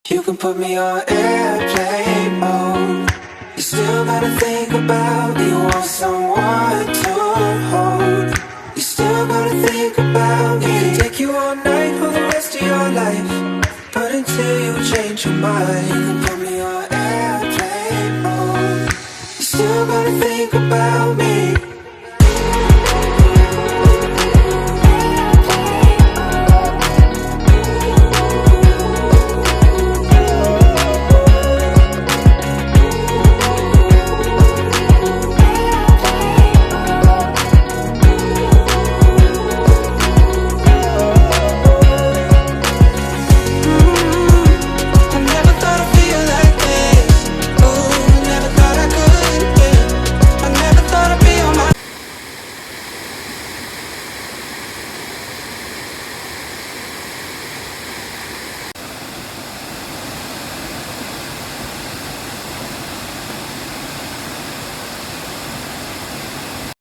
You can put me on airplane mode. You still gotta think about me. You want someone to hold. You still gotta think about me. Can take you all night for the rest of your life. But until you change your mind, you can put me on airplane mode. You still gotta think about me.